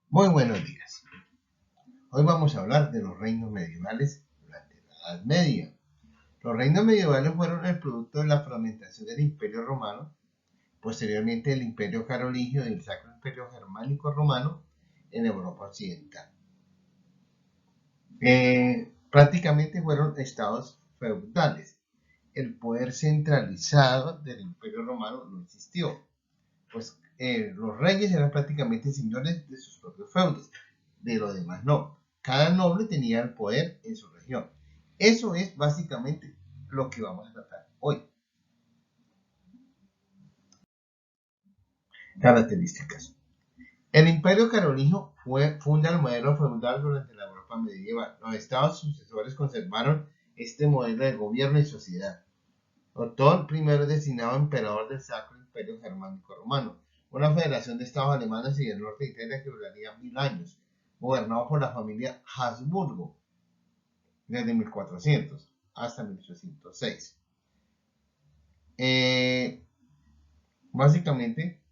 Muy buenos días. Hoy vamos a hablar de los reinos medievales durante la Edad Media. Los reinos medievales fueron el producto de la fragmentación del Imperio Romano, posteriormente del Imperio Carolingio y del Sacro Imperio Germánico Romano en Europa Occidental. Prácticamente fueron estados feudales. El poder centralizado del Imperio Romano no existió, pues los reyes eran prácticamente señores de sus propios feudos, de lo demás no. Cada noble tenía el poder en su región. Eso es básicamente lo que vamos a tratar hoy. Características. El Imperio Carolingio funda el modelo feudal durante la Europa medieval. Los estados sucesores conservaron este modelo de gobierno y sociedad. Otón I es designado emperador del Sacro Imperio Germánico Romano, una federación de estados alemanes y del norte de Italia que duraría 1000 años, gobernado por la familia Habsburgo desde 1400 hasta 1806. Básicamente,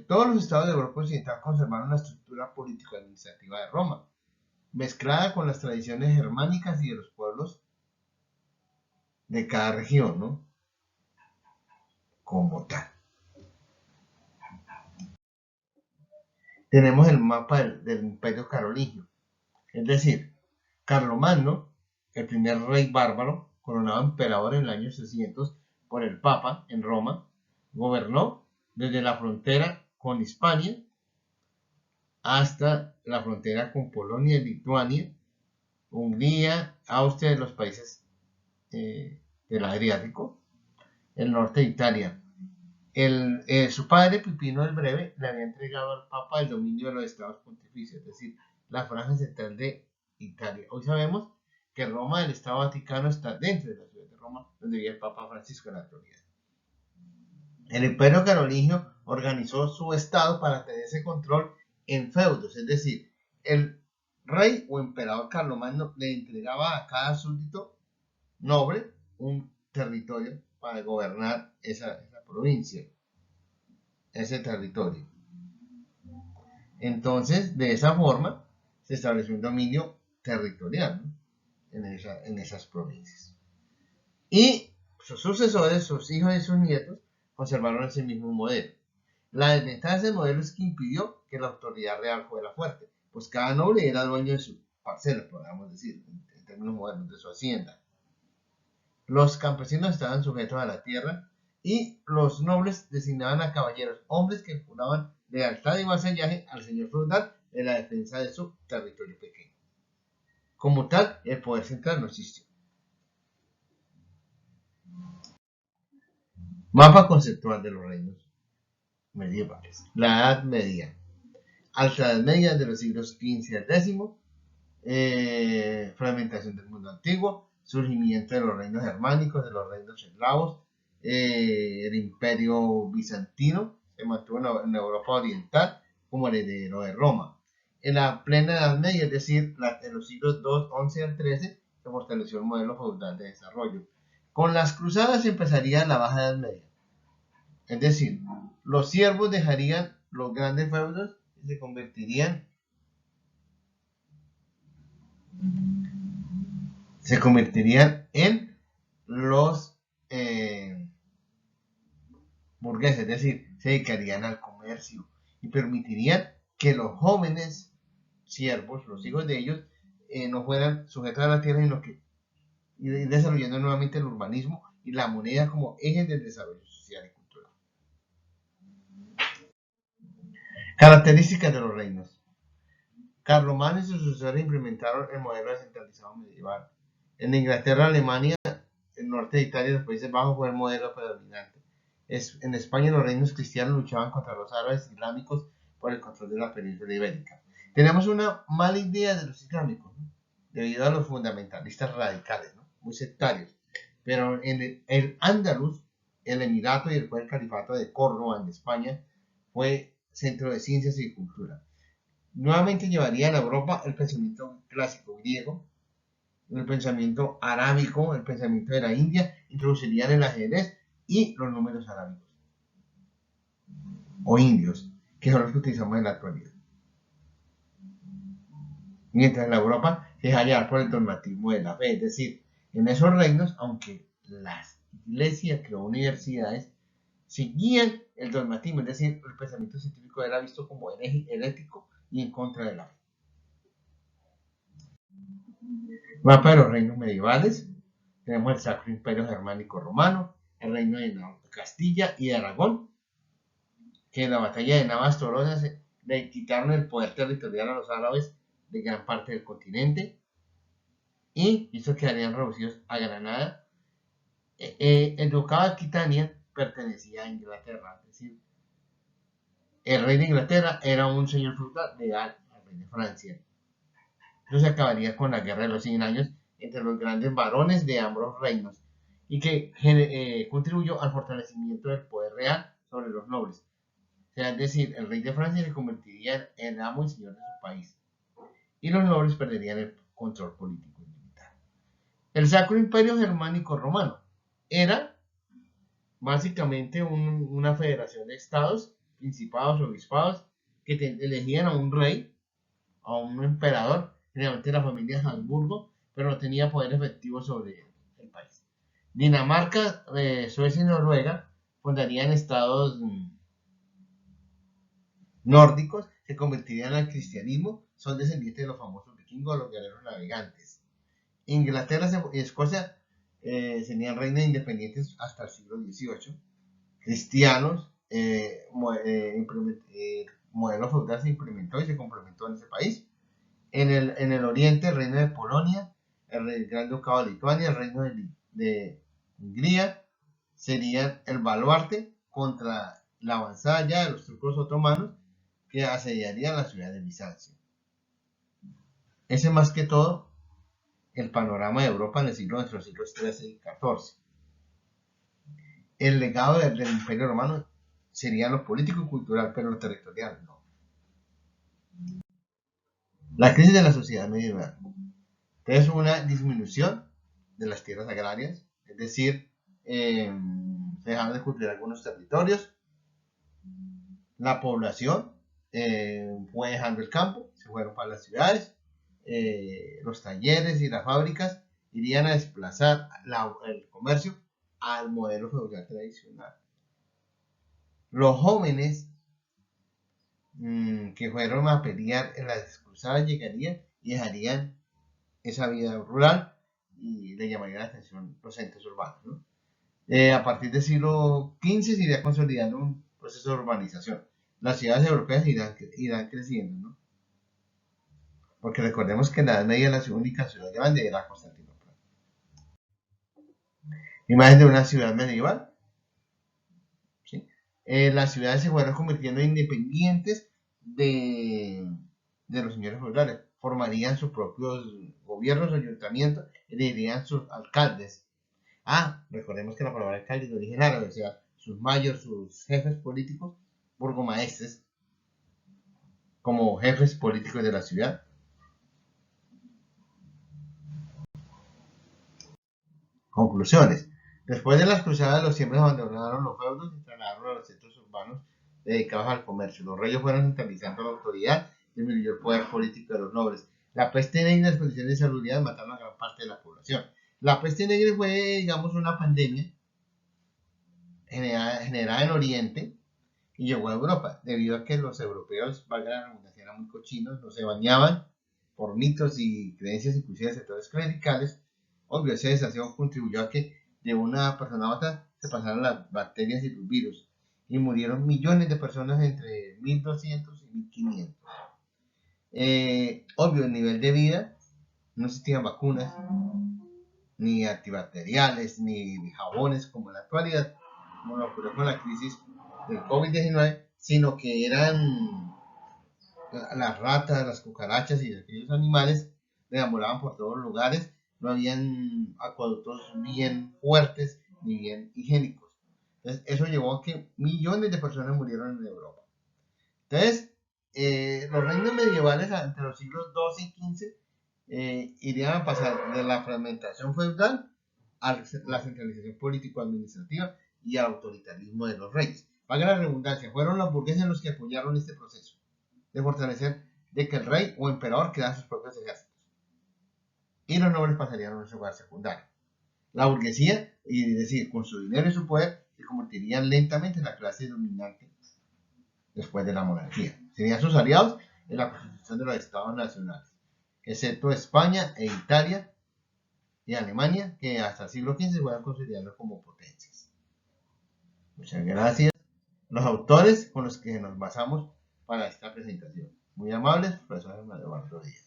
todos los estados de Europa Occidental conservaron la estructura político-administrativa de Roma, mezclada con las tradiciones germánicas y de los pueblos de cada región, ¿no? Como tal. Tenemos el mapa del Imperio Carolingio, es decir, Carlomagno, el primer rey bárbaro, coronado emperador en el año 600 por el Papa en Roma, gobernó desde la frontera con Hispania hasta la frontera con Polonia, Lituania, Hungría, Austria y los países del Adriático, el norte de Italia. Su padre, Pipino el Breve, le había entregado al Papa el dominio de los estados pontificios, es decir, la franja central de Italia. Hoy sabemos que Roma, el Estado Vaticano, está dentro de la ciudad de Roma, donde vivía el Papa Francisco en la actualidad. El Imperio Carolingio organizó su estado para tener ese control en feudos, es decir, el rey o emperador Carlomagno le entregaba a cada súbdito noble un territorio para gobernar esa provincia, ese territorio. Entonces, de esa forma, se estableció un dominio territorial, ¿no? en esas provincias. Y sus sucesores, sus hijos y sus nietos, conservaron ese mismo modelo. La desventaja de ese modelo es que impidió que la autoridad real fuera fuerte, pues cada noble era dueño de su parcela, podríamos decir, en términos modernos, de su hacienda. Los campesinos estaban sujetos a la tierra y los nobles designaban a caballeros, hombres que juraban lealtad y vasallaje al señor feudal en la defensa de su territorio pequeño. Como tal, el poder central no existió. Mapa conceptual de los reinos medievales. La Edad Media. Alta Edad Media de los siglos XV al X. Fragmentación del mundo antiguo. Surgimiento de los reinos germánicos, de los reinos eslavos. El imperio bizantino se mantuvo en Europa Oriental como heredero de Roma. En la plena Edad Media, es decir, en los siglos XI al XIII, se fortaleció el modelo feudal de desarrollo. Con las cruzadas empezaría la Baja Edad Media. Es decir, los siervos dejarían los grandes feudos y se convertirían en los burgueses, es decir, se dedicarían al comercio y permitirían que los jóvenes siervos, los hijos de ellos, no fueran sujetos a la tierra, sino que ir desarrollando nuevamente el urbanismo y la moneda como ejes del desarrollo social y cultural. Características de los reinos. Carlomagno y sus sucesores implementaron el modelo descentralizado medieval. En Inglaterra, Alemania, el norte de Italia y los Países Bajos fue el modelo predominante. En España los reinos cristianos luchaban contra los árabes islámicos por el control de la península ibérica. Tenemos una mala idea de los islámicos, ¿no? Debido a los fundamentalistas radicales, ¿no? Muy sectarios. Pero en el Andaluz, el Emirato y después el Califato de Córdoba en España fue centro de ciencias y cultura. Nuevamente llevarían a Europa el pensamiento clásico griego, el pensamiento arábico, el pensamiento de la India, introducirían el ajedrez y los números arábicos o indios, que son los que utilizamos en la actualidad. mientras en la Europa se deja llevar por el dogmatismo de la fe. Es decir, en esos reinos, aunque las iglesias creó universidades, seguían el dogmatismo, es decir, el pensamiento científico era visto como herético y en contra de la fe. Mapa de los reinos medievales. Tenemos el Sacro Imperio Germánico Romano, el reino de Castilla y de Aragón, que en la batalla de Navas Torosas le quitaron el poder territorial a los árabes de gran parte del continente y hizo que quedarían reducidos a Granada. El ducado de Aquitania pertenecía a Inglaterra, es decir, el rey de Inglaterra era un señor feudal legal al rey de Francia. Eso se acabaría con la guerra de los 100 años entre los grandes varones de ambos reinos y que contribuyó al fortalecimiento del poder real sobre los nobles. O sea, es decir, el rey de Francia se convertiría en amo y señor de su país y los nobles perderían el control político y militar. El Sacro Imperio Germánico Romano era básicamente una federación de estados, principados, obispados, que elegían a un rey, a un emperador, generalmente la familia Habsburgo, pero no tenía poder efectivo sobre el país. Dinamarca, Suecia y Noruega fundarían estados nórdicos, se convertirían al cristianismo, son descendientes de los famosos vikingos, los guerreros navegantes. Inglaterra y Escocia serían reinos independientes hasta el siglo XVIII, cristianos, modelo feudal se implementó y se complementó en ese país. En el oriente, el reino de Polonia, el Gran Ducado de Lituania, el reino de Hungría, serían el baluarte contra la avanzada ya de los turcos otomanos que asediarían la ciudad de Bizancio. Ese más que todo el panorama de Europa en el siglo, entre los siglos XIII y XIV. El legado del Imperio Romano sería lo político y cultural, pero lo territorial no. La crisis de la sociedad medieval. Es una disminución de las tierras agrarias, es decir, se dejaron de cultivar algunos territorios, la población fue dejando el campo, se fueron para las ciudades, los talleres y las fábricas irían a desplazar el comercio al modelo feudal tradicional. Los jóvenes que fueron a pelear en las cruzadas llegarían y dejarían esa vida rural y le llamaría la atención los centros urbanos, ¿no? A partir del siglo XV se iría consolidando un proceso de urbanización. Las ciudades europeas irán creciendo, ¿no? Porque recordemos que en la Edad Media la única ciudad grande era Constantinopla. Imagen de una ciudad medieval. ¿Sí? Las ciudades se fueron convirtiendo en independientes de los señores feudales. Formarían sus propios gobiernos, ayuntamientos, elegirían sus alcaldes. Recordemos que la palabra alcalde es de origen árabe, o sea, sus mayores, sus jefes políticos, burgomaestres, como jefes políticos de la ciudad. Conclusiones. Después de las cruzadas, los siembres abandonaron los feudos y trasladaron a los centros urbanos dedicados al comercio. Los reyes fueron centralizando la autoridad y disminuyó el poder político de los nobles. La peste negra y las condiciones de salubridad mataron a gran parte de la población. La peste negra fue, digamos, una pandemia generada en Oriente y llegó a Europa, debido a que los europeos, valga la redundancia, eran muy cochinos, no se bañaban por mitos y creencias, inclusive de sectores clericales. Obvio, ese desaseo contribuyó a que de una persona a otra se pasaran las bacterias y los virus y murieron millones de personas entre 1200 y 1500. Obvio, el nivel de vida, no existían vacunas, ni antibacteriales, ni jabones como en la actualidad, como lo ocurrió con la crisis del COVID-19, sino que eran las ratas, las cucarachas y aquellos animales deambulaban por todos los lugares, no habían acueductos bien fuertes ni bien higiénicos. Entonces, eso llevó a que millones de personas murieron en Europa. Entonces, los reinos medievales entre los siglos XII y XV irían a pasar de la fragmentación feudal a la centralización político-administrativa y al autoritarismo de los reyes. Valga la redundancia, fueron los burgueses los que apoyaron este proceso de fortalecer de que el rey o emperador creara sus propios ejércitos, y los nobles pasarían a un lugar secundario. La burguesía, y es decir, con su dinero y su poder, se convertirían lentamente en la clase dominante después de la monarquía. Serían sus aliados en la constitución de los estados nacionales, excepto España e Italia y Alemania, que hasta el siglo XV se van considerando como potencias. Muchas gracias. Los autores con los que nos basamos para esta presentación. Muy amables, profesor Eduardo Díaz.